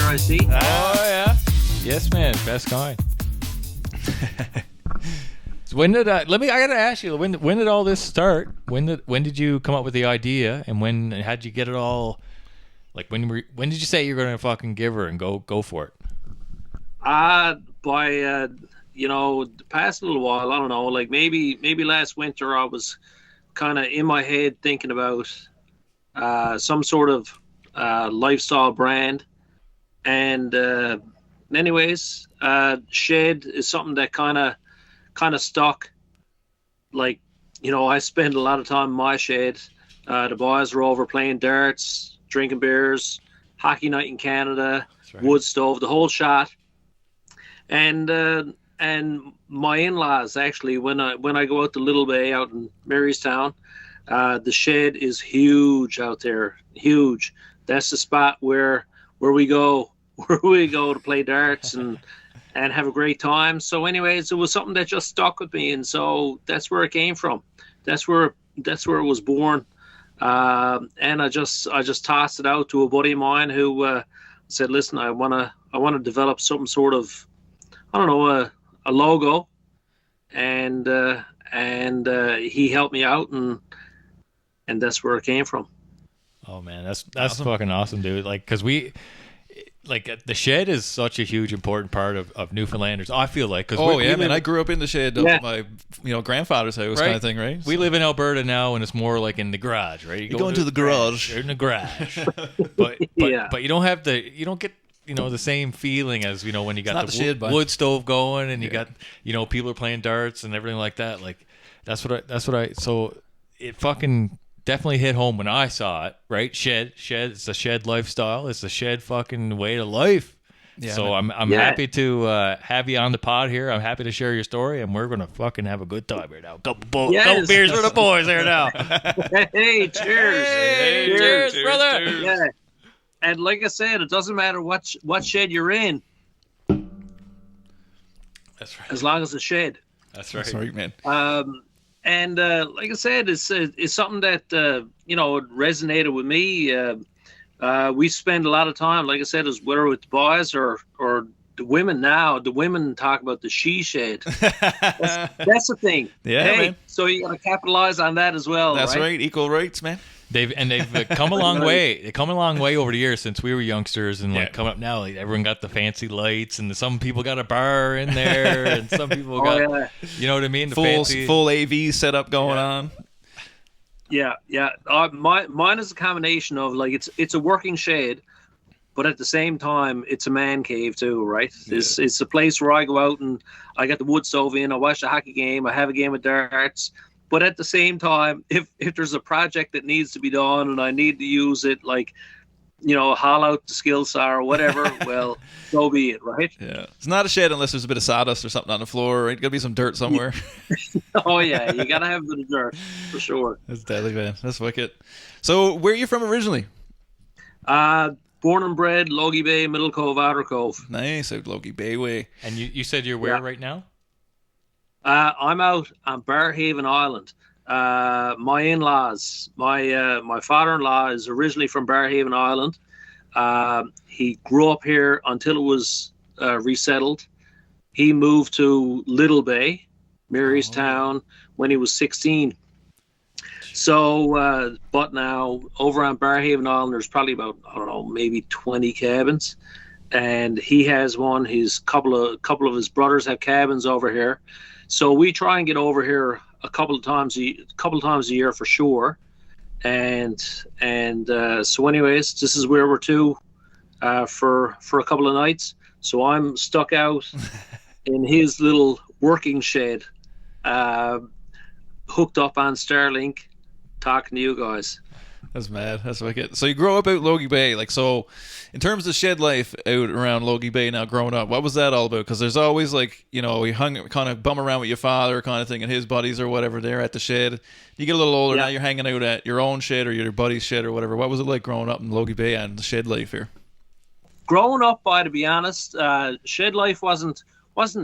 I see. Oh yeah, yes, man, best kind. So when did I gotta ask you, when did all this start? When did you come up with the idea, and how'd you get it all? Like when did you say you're gonna fucking give her and go for it? By the past little while, I don't know, like maybe last winter, I was kind of in my head thinking about some sort of lifestyle brand, and anyways, shed is something that kind of stuck. Like, I spend a lot of time in my shed. The boys are over playing darts, drinking beers, hockey night in Canada, Right. wood stove, the whole shot. And my in-laws, actually, when I go out to Little Bay out in Marystown, the shed is huge out there, huge. That's the spot where we go to play darts and have a great time. So anyways, it was something that just stuck with me, and so that's where it came from. That's where it was born. And I just tossed it out to a buddy of mine who said, "Listen, I want to develop some sort of, I don't know, a logo," and he helped me out, and that's where it came from. Oh man, that's awesome. Fucking awesome, dude. Like, cause the shed is such a huge important part of Newfoundlanders. I feel like, cause man, I grew up in the shed of my grandfather's house, kind of thing, right? We live in Alberta now, and it's more like in the garage, right? You go into the garage. You're in the garage, but you don't get the same feeling as when you got the wood stove going, and you got people are playing darts and everything like that. Like that's what I so it fucking definitely hit home when I saw it, right? Shed, it's a shed lifestyle. It's a shed fucking way to life. Yeah, so I'm happy to have you on the pod here. I'm happy to share your story, and we're gonna fucking have a good time right now. Couple beers for the boys here now. Hey, cheers! Hey, cheers, brother! Cheers. Yeah, and like I said, it doesn't matter what shed you're in. That's right. As long as it's a shed. That's right, man. And like I said, it's something that resonated with me. We spend a lot of time, like I said, whether with the boys or the women. Now the women talk about the she shed. That's the thing. Yeah, hey, man. So you got to capitalize on that as well. That's right. Equal rights, man. They've come a long way. They've come a long way over the years since we were youngsters, and coming up now, like everyone got the fancy lights, and some people got a bar in there, and some people got, you know what I mean, the full AV setup going on. Yeah. Mine is a combination of like it's a working shed, but at the same time it's a man cave too, right? Yeah. It's a place where I go out and I got the wood stove in, I watch the hockey game, I have a game of darts. But at the same time, if there's a project that needs to be done and I need to use it, like, haul out the skill saw or whatever, well, so be it, right? Yeah. It's not a shed unless there's a bit of sawdust or something on the floor, right? Got to be some dirt somewhere. Oh, yeah. You got to have a bit of dirt, for sure. That's deadly, man. That's wicked. So where are you from originally? Born and bred, Logie Bay, Middle Cove, Outer Cove. Nice, out Logie Bay way. And you said you're where right now? I'm out on Barrhaven Island. My in-laws, my father-in-law is originally from Barrhaven Island. He grew up here until it was resettled. He moved to Little Bay, Marystown, when he was 16. So, but now over on Barrhaven Island, there's probably about, I don't know, maybe 20 cabins. And he has one. His couple of his brothers have cabins over here. So we try and get over here a couple of times a year for sure, and so anyways, this is where we're to for a couple of nights. So I'm stuck out in his little working shed, hooked up on Starlink, talking to you guys. That's mad. That's wicked. So you grow up out Logie Bay, like, so in terms of shed life out around Logie Bay now growing up, what was that all about? Because there's always like, you kind of bum around with your father kind of thing and his buddies or whatever there at the shed. You get a little older now, you're hanging out at your own shed or your buddy's shed or whatever. What was it like growing up in Logie Bay and the shed life here? Growing up, to be honest, shed life wasn't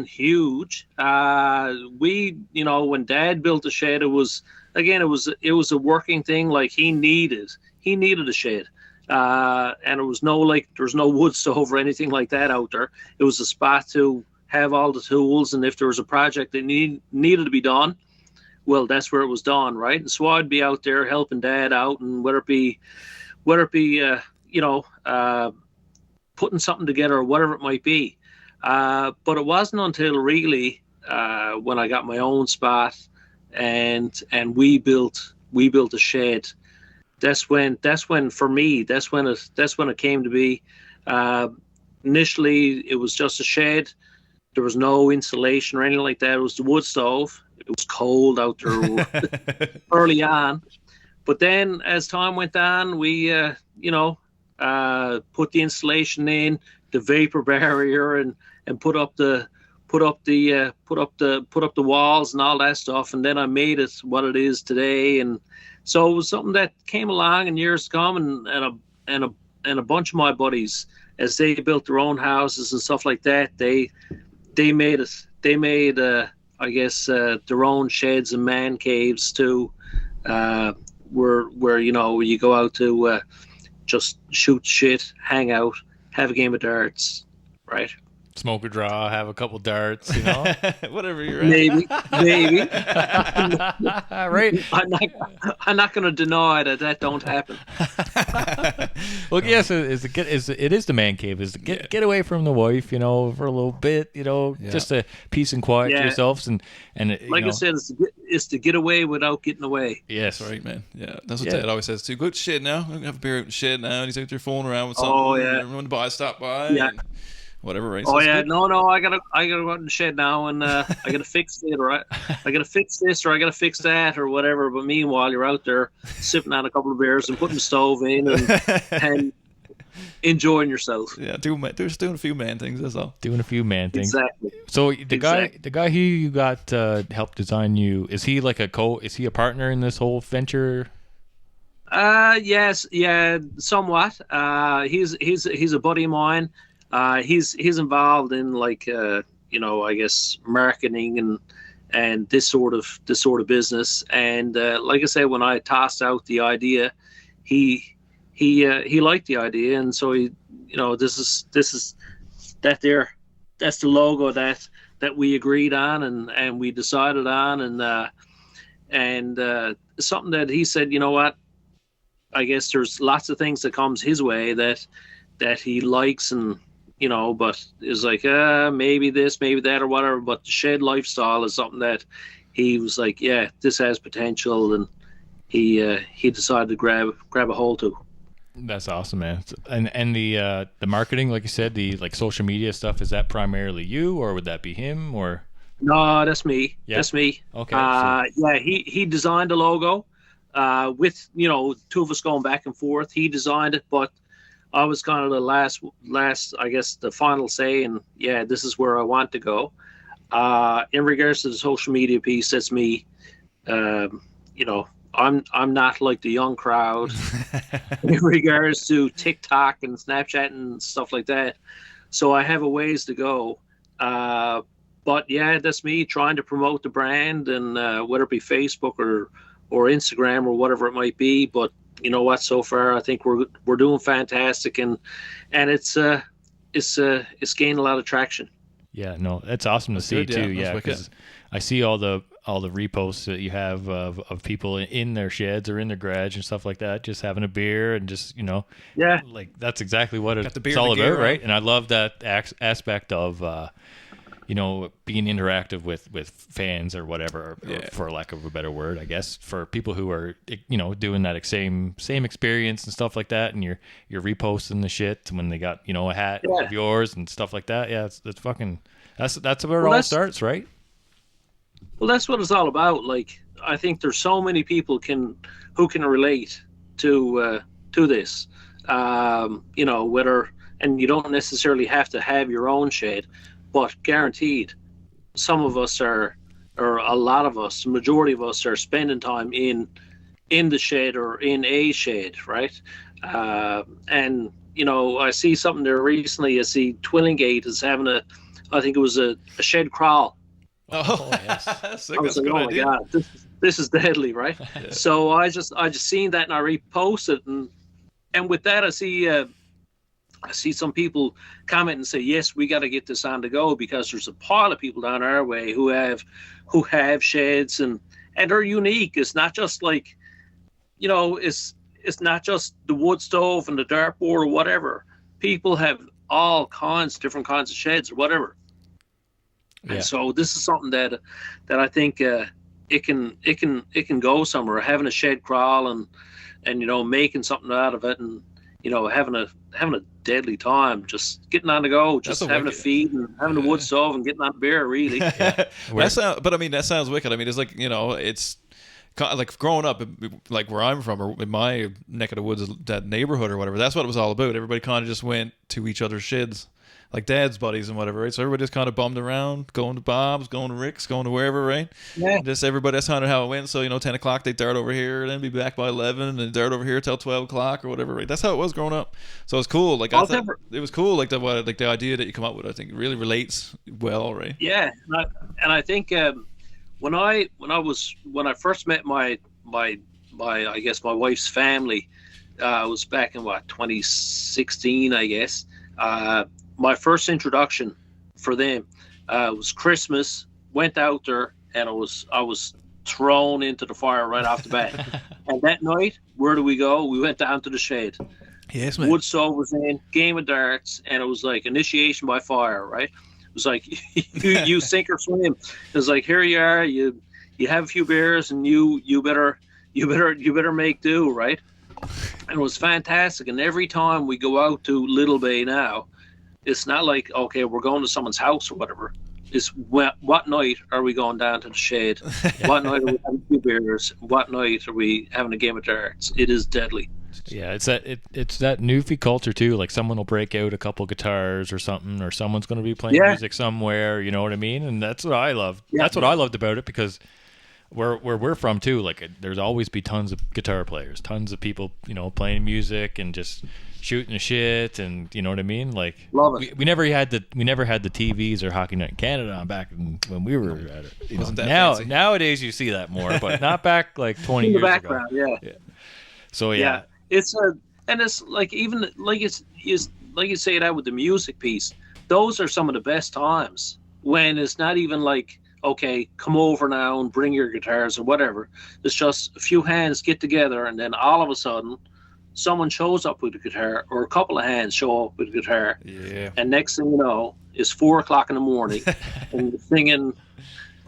huge. We, when Dad built the shed, it was a working thing. Like he needed a shed, and there was no wood stove or anything like that out there. It was a spot to have all the tools, and if there was a project that needed to be done, well, that's where it was done, right? And so I'd be out there helping Dad out, and whether it be putting something together or whatever it might be. But it wasn't until really when I got my own spot and we built a shed. That's when for me that's when it came to be. Initially, it was just a shed. There was no insulation or anything like that. It was the wood stove. It was cold out there early on, but then as time went on, we put the insulation in, the vapor barrier, and put up the walls and all that stuff, and then I made it what it is today. And so it was something that came along in years to come, and a bunch of my buddies, as they built their own houses and stuff like that, they made I guess their own sheds and man caves too, where you go out to just shoot shit, hang out, have a game of darts, right? Smoke a draw, have a couple darts, whatever you're at. Maybe. Right. I'm not going to deny that don't happen. Well, yes, it is the man cave. Is to get away from the wife, for a little bit, just a peace and quiet to yourselves, and like I said, it's to get away without getting away. Yes, right, man. Yeah, that's what Dad always says too. Go to shed now. I'm gonna have a beer out in the shed now. And he's out there fooling around with something. Oh yeah. Everyone stop by. Yeah. And whatever, right? Oh yeah, no, I gotta go out in the shed now, and I gotta fix it, or I gotta fix this, or I gotta fix that, or whatever. But meanwhile, you're out there sipping on a couple of beers and putting the stove in and enjoying yourself. Yeah, doing a few man things. That's all. Doing a few man things. Exactly. So the guy who you got helped design you, is he like is he a partner in this whole venture? Yes, yeah, somewhat. He's a buddy of mine. He's involved in I guess marketing and this sort of business. And like I said, when I tossed out the idea, he liked the idea, and so this is that's the logo that we agreed on and we decided on, and something that he said, you know what, I guess there's lots of things that comes his way that he likes, and but it's like maybe this, maybe that, or whatever. But the shed lifestyle is something that he was like, yeah, this has potential, and he decided to grab a hold to. That's awesome, man. And the marketing, like you said, the social media stuff, is that primarily you, or would that be him, or? No, that's me. Yeah. That's me. Okay. Yeah, he designed the logo with two of us going back and forth. He designed it, but I was kind of the last, I guess, the final say, and yeah, this is where I want to go. In regards to the social media piece, that's me. I'm not like the young crowd in regards to TikTok and Snapchat and stuff like that. So I have a ways to go. But yeah, that's me trying to promote the brand, and whether it be Facebook or Instagram or whatever it might be. But you know what? So far, I think we're doing fantastic, and it's gained a lot of traction. Yeah, no, that's awesome to see too. Yeah, because I see all the reposts that you have of people in their sheds or in their garage and stuff like that, just having a beer and just like that's exactly what it's all about, right? And I love that aspect of being interactive with fans or whatever, or for lack of a better word, I guess, for people who are doing that same experience and stuff like that, and you're reposting the shit when they got a hat of yours and stuff like that. Yeah, that's where it all starts, right? Well, that's what it's all about. Like, I think there's so many people who can relate to this, whether, and you don't necessarily have to have your own shed, but guaranteed, some of us or a lot of us, the majority of us are spending time in the shed or in a shed, right? And I see something there recently. I see Twillingate is having I think it was a shed crawl. Oh yes, that's I was like, oh my god, this is deadly, right? Yeah. So I just seen that and I reposted, and and with that, I see some people comment and say, yes, we got to get this on the go, because there's a pile of people down our way who have sheds, and they're unique. It's not just like, it's not just the wood stove and the dartboard or whatever. People have all different kinds of sheds or whatever. Yeah. And so this is something that I think it can go somewhere. Having a shed crawl and making something out of it, and having a deadly time, just getting on the go, just having a feed and having a wood stove and getting on the beer, really. Yeah. That sounds wicked. I mean, it's like, it's like growing up, like where I'm from, or in my neck of the woods, that neighborhood or whatever. That's what it was all about. Everybody kind of just went to each other's sheds, like dad's buddies and whatever, right? So everybody just kind of bummed around, going to Bob's, going to Rick's, going to wherever, right? Yeah. Just everybody, that's kind of how it went. So, 10 o'clock, they dart over here, and then be back by 11, and then dart over here till 12 o'clock or whatever, right? That's how it was growing up. So it's cool. Like, I thought it was cool, like the idea that you come up with, I think, really relates well, right? Yeah. And I think when I first met my I guess my wife's family, was back in 2016, I guess. My first introduction for them was Christmas. Went out there, and I was thrown into the fire right off the bat. And that night, where do we go? We went down to the shed. Yes, man. Wood stove was in, game of darts, and it was like initiation by fire, right? It was like you sink or swim. It was like, here you are, you have a few beers, and you better make do, right? And it was fantastic. And every time we go out to Little Bay now, it's not like, okay, we're going to someone's house or whatever. It's what night are we going down to the shed? What night are we having a few beers? What night are we having a game of darts? It is deadly. Yeah, it's that Newfie culture too. Like, someone will break out a couple guitars or something, or someone's going to be playing music somewhere. You know what I mean? And that's what I love. Yeah. That's what I loved about it, because where we're from too, like, there's always be tons of guitar players, tons of people, playing music and just shooting the shit, and you know what I mean. Like, love it. We never had the TVs or Hockey Night in Canada on back when we were at it. Wasn't that fancy? Nowadays you see that more, but not back like 20 years ago. Yeah. So yeah. It's like, even like it's like you say that with the music piece. Those are some of the best times, when it's not even like, okay, come over now and bring your guitars or whatever. It's just a few hands get together, and then all of a sudden, someone shows up with a guitar, or a couple of hands show up with a guitar. Yeah. And next thing you know, it's 4 o'clock in the morning, and you're singing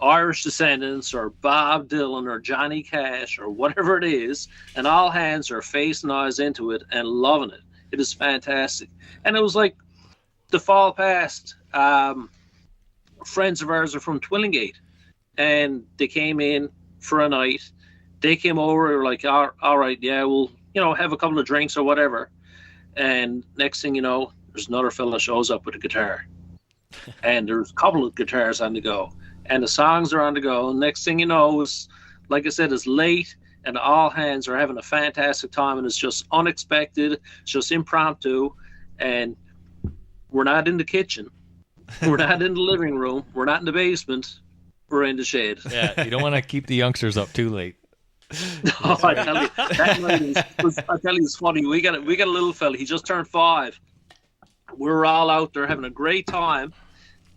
Irish Descendants or Bob Dylan or Johnny Cash or whatever it is, and all hands are face and eyes into it and loving it. It is fantastic. And it was like the fall past. Friends of ours are from Twillingate, and they came in for a night. They came over, they were like, all right, yeah, we'll have a couple of drinks or whatever. And next thing you know, there's another fella shows up with a guitar, and there's a couple of guitars on the go, and the songs are on the go. And next thing you know, it's, like I said, it's late, and all hands are having a fantastic time, and it's just unexpected. It's just impromptu, and we're not in the kitchen. We're not in the living room. We're not in the basement. We're in the shed. Yeah, you don't want to keep the youngsters up too late. No, I tell you, that night it's funny. We got a little fella. He just turned 5. We were all out there having a great time,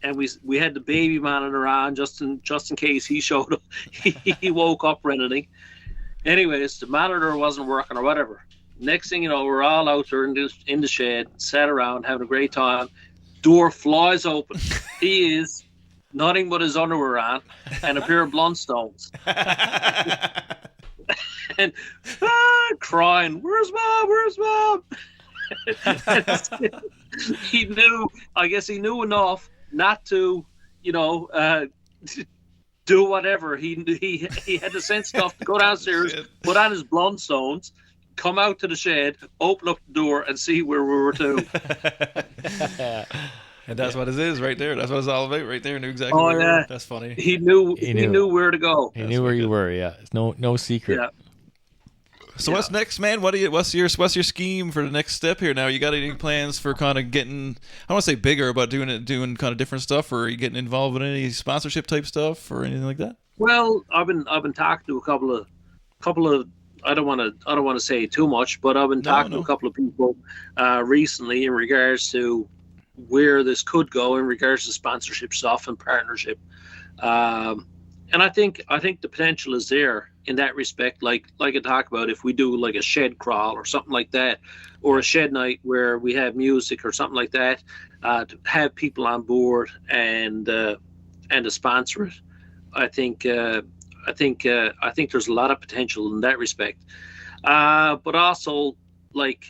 and we had the baby manning around just in case he showed up. He woke up or anything. Anyways, the monitor wasn't working or whatever. Next thing you know, we're all out there in the shed, sat around having a great time. Door flies open. He is nothing but his underwear on and a pair of Blundstones. And crying, "Where's Mom? Where's Mom?" He knew, I guess he knew enough not to, do whatever. He had the sense enough to go downstairs, put on his Blundstones, come out to the shed, open up the door, and see where we were to. And that's what it is right there. That's what it's all about right there. Knew exactly where you were. That's funny. He knew where to go. He knew where you were, yeah. It's no secret. Yeah. So what's next, man? What's your scheme for the next step here? Now, you got any plans for kind of getting, I don't want to say bigger, but doing kind of different stuff, or are you getting involved in any sponsorship type stuff or anything like that? Well, I've been talking to a couple of I don't want to say too much, but I've been talking to a couple of people recently in regards to where this could go in regards to sponsorship stuff and partnership. And I think the potential is there in that respect. Like I talk about, if we do like a shed crawl or something like that, or a shed night where we have music or something like that, to have people on board and to sponsor it. I think there's a lot of potential in that respect. But also, like,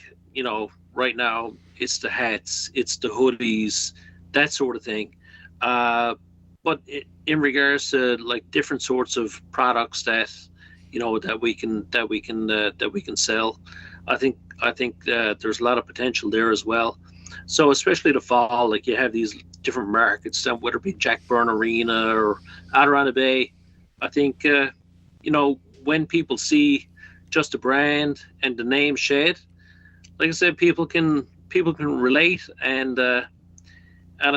right now it's the hats, it's the hoodies, that sort of thing. But in regards to like different sorts of products that we can sell, I think there's a lot of potential there as well. So especially the fall, like you have these different markets, whether it be Jackburn Arena or Adirondacks Bay. I think when people see just a brand and the name Shed, like I said, people can relate, and I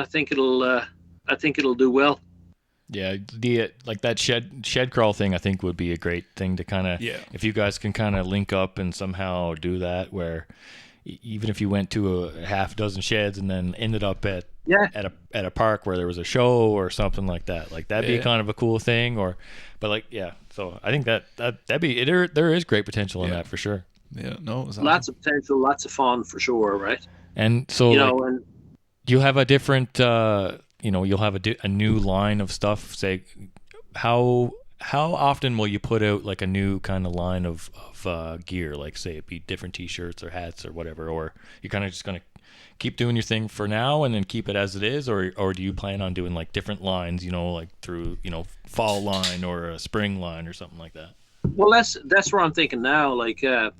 think it'll do well. Yeah, like that shed crawl thing, I think would be a great thing to kind of, if you guys can kind of link up and somehow do that, where even if you went to a half dozen sheds and then ended up at a park where there was a show or something like that, like that'd be kind of a cool thing. So I think that'd be there is great potential in that for sure. Yeah, no, awesome. Lots of potential, lots of fun for sure, right? And so you have a different you'll have a new line of stuff. Say, how often will you put out like a new kind of line of gear? Like, say it be different T-shirts or hats or whatever, or you're kind of just gonna keep doing your thing for now and then keep it as it is, or do you plan on doing like different lines? Like through fall line or a spring line or something like that. Well, that's where I'm thinking now. Like the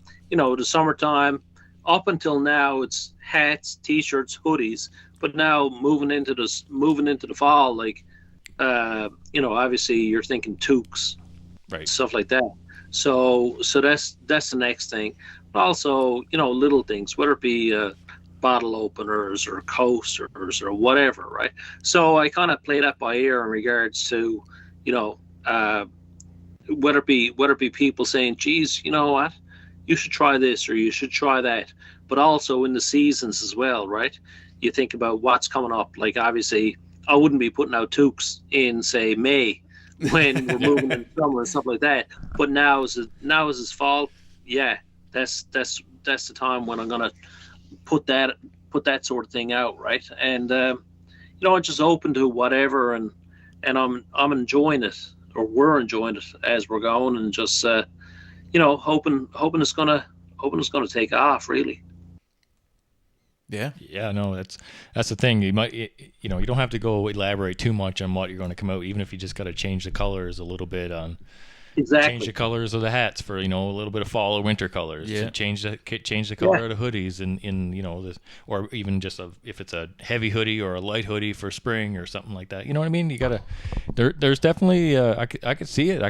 summertime, up until now it's hats, T-shirts, hoodies. But now moving into the fall, like, obviously you're thinking toques, right? Stuff like that. So that's the next thing. But also, little things, whether it be bottle openers or coasters or whatever, right? So I kind of play that by ear in regards to, whether it be people saying, geez, you know what, you should try this or you should try that. But also in the seasons as well, right? You think about what's coming up. Like, obviously, I wouldn't be putting out toques in, say, May when we're moving in summer and stuff like that. But now is this fall. Yeah, that's the time when I'm gonna put that sort of thing out, right? And I'm just open to whatever, and I'm enjoying it, or we're enjoying it as we're going, and just hoping it's gonna take off, really. Yeah, no, that's the thing. You might, you don't have to go elaborate too much on what you're going to come out, even if you just got to change the colors a little bit on. Exactly. Change the colors of the hats for a little bit of fall or winter colors. Yeah. Change the color of the hoodies in this, or even just if it's a heavy hoodie or a light hoodie for spring or something like that. You know what I mean? You gotta. There's definitely. I could see it.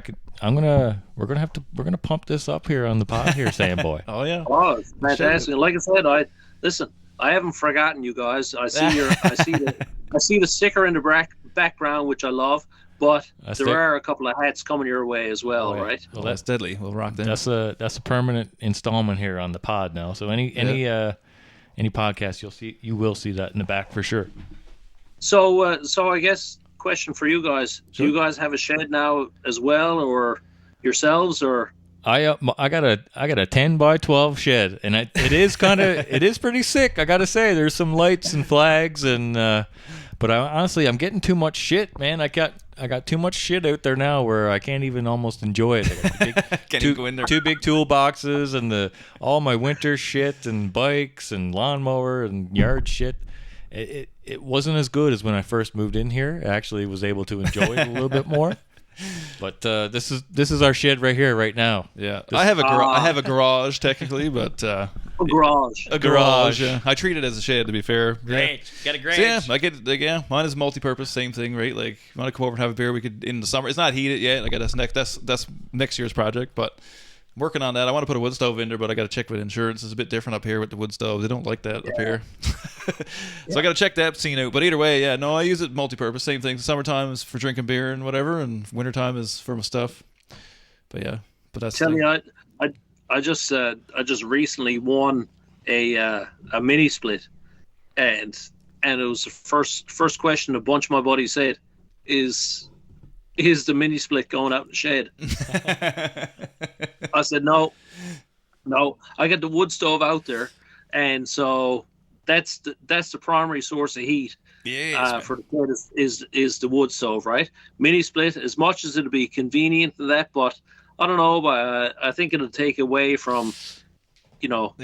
We're gonna pump this up here on the pod here, Sam Boy. Oh yeah. Oh, it's fantastic. Like I said, listen. I haven't forgotten you guys. I see the sticker in the background, which I love. But there are a couple of hats coming your way as well, right? Well, that's deadly. We'll rock them. That's a permanent installment here on the pod now. So any podcast you will see that in the back for sure. So I guess question for you guys: Do you guys have a shed now as well, or yourselves, or? I got a 10 by 12 shed, and it is pretty sick. I gotta say, there's some lights and flags, and but honestly, I'm getting too much shit, man. I got too much shit out there now where I can't even almost enjoy it. I got two big toolboxes and all my winter shit and bikes and lawnmower and yard shit. It wasn't as good as when I first moved in here. I actually was able to enjoy it a little bit more. But this is our shed right here, right now. Yeah, I have a garage technically, but a garage. Yeah. I treat it as a shed, to be fair. Great, got a great. So, I get mine is multi-purpose, same thing, right? Like, if you want to come over and have a beer, we could in the summer. It's not heated yet. That's next year's project, but. I'm working on that. I want to put a wood stove in there, but I got to check with insurance. It's a bit different up here with the wood stoves. They don't like that up here. So I got to check that scene out. But either way, I use it multi-purpose. Same thing. Summertime is for drinking beer and whatever, and wintertime is for my stuff. But yeah, that's. Tell me, I just recently won a mini split, and it was the first question a bunch of my buddies said is the mini split going out in the shed? I said no. I got the wood stove out there, and so that's the primary source of heat. For the shed is the wood stove, right? Mini split, as much as it'll be convenient to that, but I don't know, but I think it'll take away from, what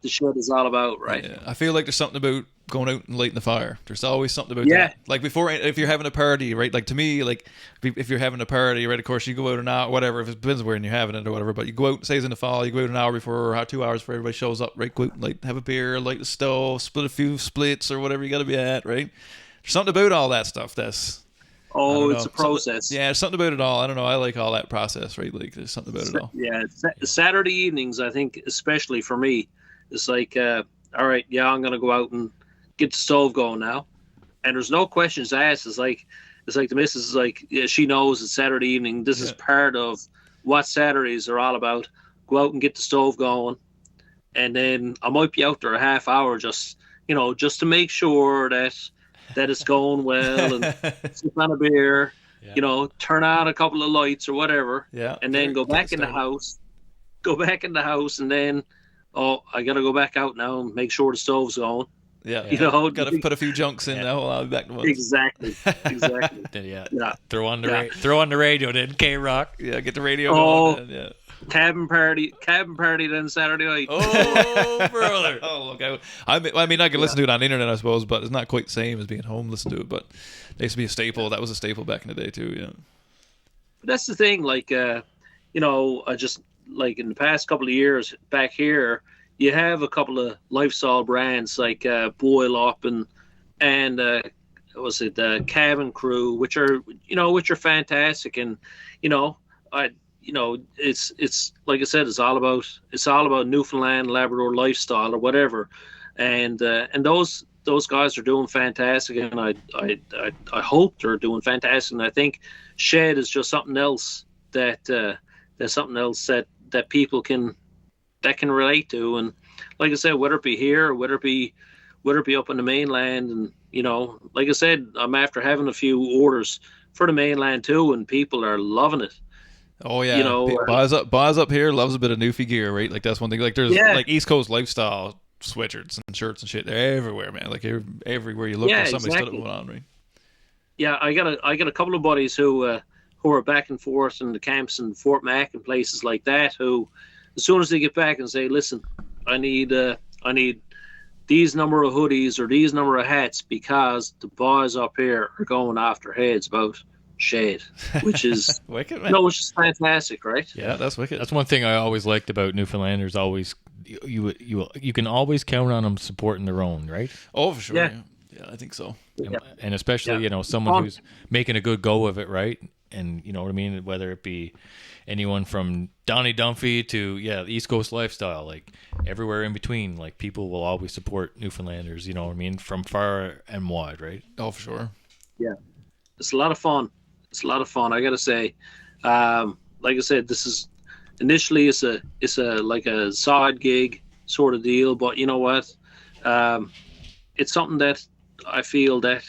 the shed is all about, right? Yeah. I feel like there's something about going out and lighting the fire. There's always something about that. Like before, if you're having a party, right? Like to me, like if you're having a party, right? Of course, you go out an hour, whatever. If it depends where you're having it or whatever. But you go out, say it's in the fall, you go out an hour before or 2 hours before everybody shows up, right? Go out and have a beer, light the stove, split a few splits or whatever you got to be at, right? There's something about all that stuff that's. It's a process. There's something about it all. I don't know. I like all that process, right? Like there's something about it all. Yeah, Saturday evenings, I think, especially for me, it's like, all right, I'm gonna go out and get the stove going now, and there's no questions asked. It's like the missus is like, she knows it's Saturday evening. This is part of what Saturdays are all about. Go out and get the stove going, and then I might be out there a half hour just to make sure that it's going well, and sip on a beer, turn on a couple of lights or whatever, and then go back in the house, and then, I got to go back out now and make sure the stove's going. Got to put a few junks in now. I'll be back to once. Exactly. Throw on the radio then, K-Rock. Yeah, get the radio going. Then, Cabin party then Saturday night. Oh, brother. Look, I mean, I can listen to it on the internet, I suppose, but it's not quite the same as being home listen to it. But it used to be a staple. That was a staple back in the day too. Yeah. But that's the thing. Like, I just like in the past couple of years back here, you have a couple of lifestyle brands like Boil Up and Cabin Crew, which are fantastic, and it's like I said, it's all about Newfoundland, Labrador lifestyle or whatever, and those guys are doing fantastic, and I hope they're doing fantastic, and I think shed is just something else that people can relate to, and like I said, whether it be here or whether it be up in the mainland, and like I said, I'm after having a few orders for the mainland too, and people are loving it. Oh yeah, Boz up here loves a bit of Newfie gear, right? Like that's one thing. Like there's like East Coast lifestyle sweatshirts and shirts and shit. They're everywhere, man. Like everywhere you look, there's somebody's got it going on, right? Yeah, I got a couple of buddies who are back and forth in the camps in Fort Mac and places like that. Who, as soon as they get back and say, "Listen, I need these number of hoodies or these number of hats because the boys up here are going after heads about shed," which is wicked, man. Which is fantastic, right? Yeah, that's wicked. That's one thing I always liked about Newfoundlanders. Always, you can always count on them supporting their own, right? Oh, for sure. Yeah, I think so. And especially someone who's making a good go of it, right? And you know what I mean, whether it be anyone from Donnie Dunphy to East Coast lifestyle, like everywhere in between, like people will always support Newfoundlanders. You know what I mean, from far and wide, right? Oh, for sure. Yeah, it's a lot of fun. I gotta say, like I said, this is initially it's a like a side gig sort of deal, but you know what? It's something that I feel that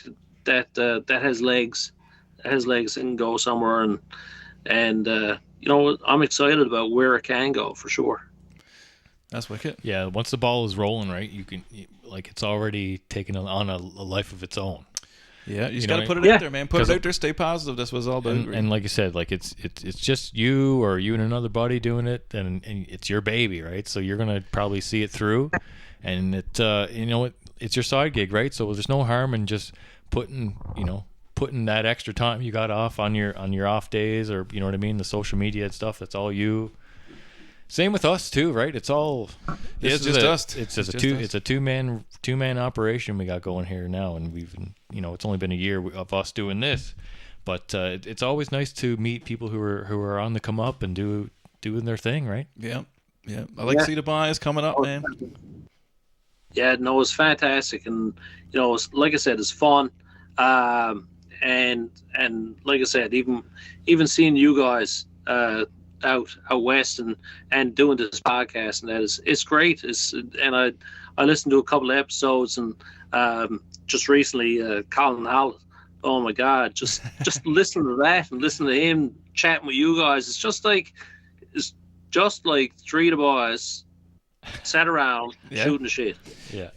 has legs. It has legs and can go somewhere, and I'm excited about where it can go for sure. That's wicked. Yeah, once the ball is rolling, right, you can it's already taken on a life of its own. Yeah, you just got to put it out there, man. Put it out there. Stay positive. That's what it's all about. And like you said, like it's just you or you and another buddy doing it, and it's your baby, right? So you're gonna probably see it through, and it's your side gig, right? So there's no harm in just putting that extra time you got off on your off days, or you know what I mean, the social media and stuff. That's all you. Same with us too, right? It's all. It's just us. It's a two man operation we got going here now, and we've it's only been a year of us doing this, but it's always nice to meet people who are on the come up and doing their thing, right? Yeah. I like to see the buys coming up, man. Yeah, no, it's fantastic, and it's, like I said, it's fun, and like I said, even seeing you guys out west and doing this podcast, and it's great. And I listened to a couple of episodes, and just recently Colin Howell. Oh my God, just listen to that and listen to him chatting with you guys. It's just like three of the boys sat around shooting the shit.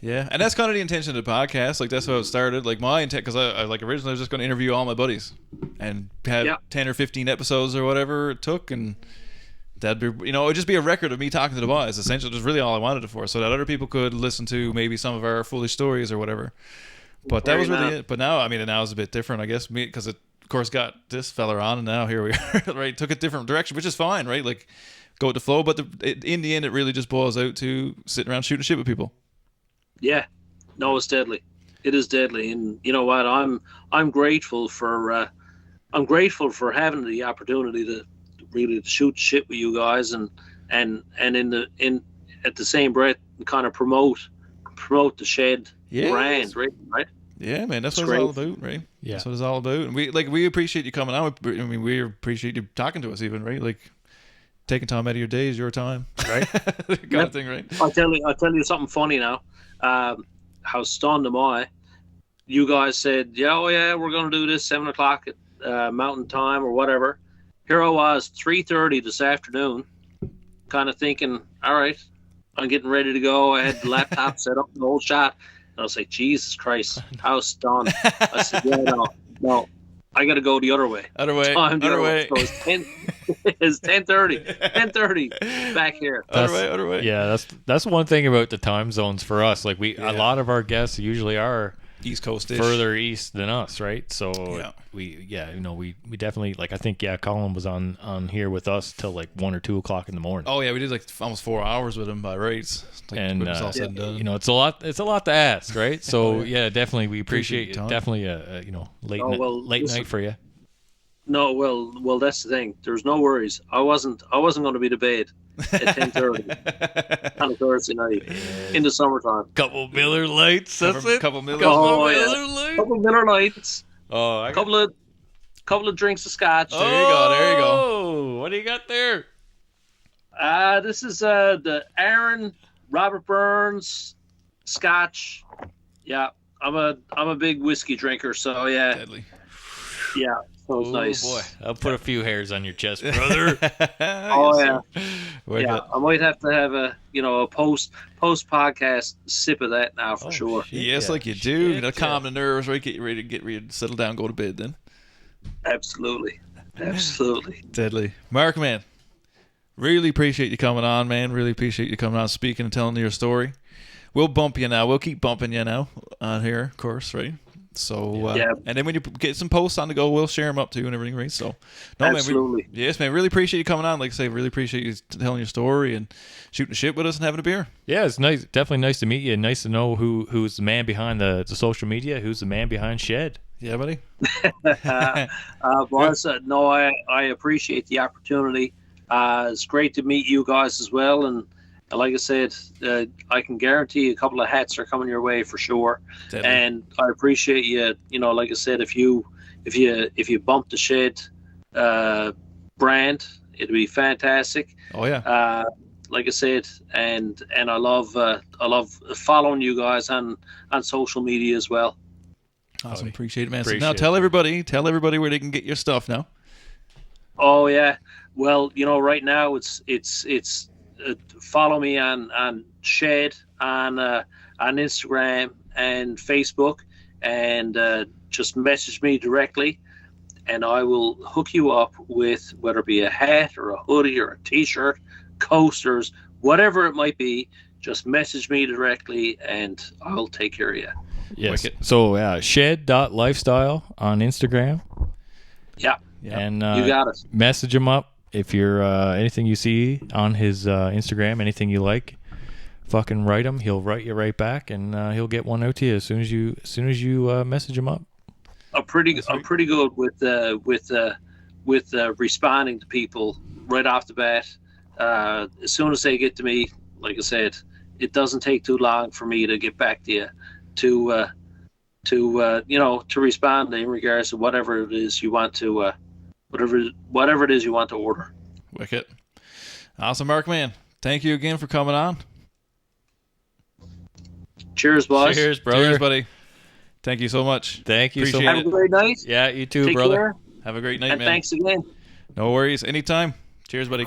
Yeah, and that's kind of the intention of the podcast. Like that's how it started. Like my intent, because I like originally I was just going to interview all my buddies and have 10 or 15 episodes or whatever it took, and that'd be, it would just be a record of me talking to the boys. Essentially, just really all I wanted it for, so that other people could listen to maybe some of our foolish stories or whatever. But that was really it. But now, now it's a bit different, I guess, me because it of course got this fella on, and now here we are. Right, took a different direction, which is fine, right? Like, go with the flow. But in the end, it really just boils out to sitting around shooting shit with people. Yeah, no, it's deadly. It is deadly, and you know what? I'm grateful for having the opportunity to really shoot shit with you guys, and in at the same breath kind of promote the Shed brand, right? Yeah, man, that's what it's all about, right? Yeah, that's what it's all about. And we appreciate you coming on. I mean, we appreciate you talking to us, even, right? Like, taking time out of your day is your time, right? Kind of thing, right? I'll tell you something funny now. How stunned am I? You guys said, we're going to do this 7 o'clock at Mountain Time or whatever. Here I was, 3:30 this afternoon, kind of thinking, all right, I'm getting ready to go. I had the laptop set up in the whole shot. And I was like, Jesus Christ, how stunned. I said, no, I got to go the other way. Other way. So it's 10:30 back here. Other way. Yeah, that's one thing about the time zones for us. Like a lot of our guests usually are East Coast-ish, further east than us, right? So we definitely, like, I think Colin was on here with us till like 1 or 2 o'clock in the morning. Oh yeah, we did like almost 4 hours with him by rates. Like, and all said and done. It's a lot to ask, right? So definitely we appreciate definitely a late night for you. No, well, that's the thing. There's no worries. I wasn't going to be to bed at 10:30 on a Thursday night in the summertime. Couple Miller Lights, that's it. Couple Miller Lights. Couple Miller Lights. Oh, couple of drinks of scotch. There you go. Oh, what do you got there? This is the Aaron Robert Burns Scotch. Yeah, I'm a big whiskey drinker, so yeah. Deadly. Yeah. Oh, nice. Boy, I'll put a few hairs on your chest, brother. I might have to have a post podcast sip of that now for sure. Shit, yes, like you do. Calm the nerves, right? Get ready to settle down, go to bed then. Absolutely. Deadly. Mark, man, really appreciate you coming on, man. Really appreciate you coming on, speaking and telling your story. We'll bump you now. We'll keep bumping you now on here, of course, right? So, and then when you get some posts on the go, we'll share them up too and everything, right? So, absolutely. Man, really appreciate you coming on. Like I say, really appreciate you telling your story and shooting shit with us and having a beer. Yeah, it's nice. Definitely nice to meet you. Nice to know who's the man behind the social media, who's the man behind Shed. Yeah, buddy. Boss, I appreciate the opportunity. It's great to meet you guys as well, and like I said, I can guarantee a couple of hats are coming your way for sure. Deadly. And I appreciate you. Like I said, if you bump the Shed brand, it'd be fantastic. Oh yeah. Like I said, and I love following you guys on social media as well. Awesome, appreciate it, man. So now tell everybody where they can get your stuff now. Oh yeah, well, right now it's follow me on Shed on Instagram and Facebook, and just message me directly, and I will hook you up with whether it be a hat or a hoodie or a t-shirt, coasters, whatever it might be. Just message me directly, and I'll take care of you. Yes. So shed.lifestyle on Instagram. Yeah. And you got it. Message him up. If you're anything you see on his Instagram, anything you like, fucking write him. He'll write you right back, and he'll get one out to you as soon as you message him up. I'm pretty good with responding to people right off the bat. As soon as they get to me, like I said, it doesn't take too long for me to get back to you to respond in regards to whatever it is you want to. Whatever it is you want to order. Wicked. Awesome, Mark, man. Thank you again for coming on. Cheers, boss. Cheers, brother. Cheers, buddy. Thave you so much. Thank you Appreciate so much. Have a great night. Yeah, you too, Take brother. Care. Have a great night, and man. Thanks again. No worries. Anytime. Cheers, buddy.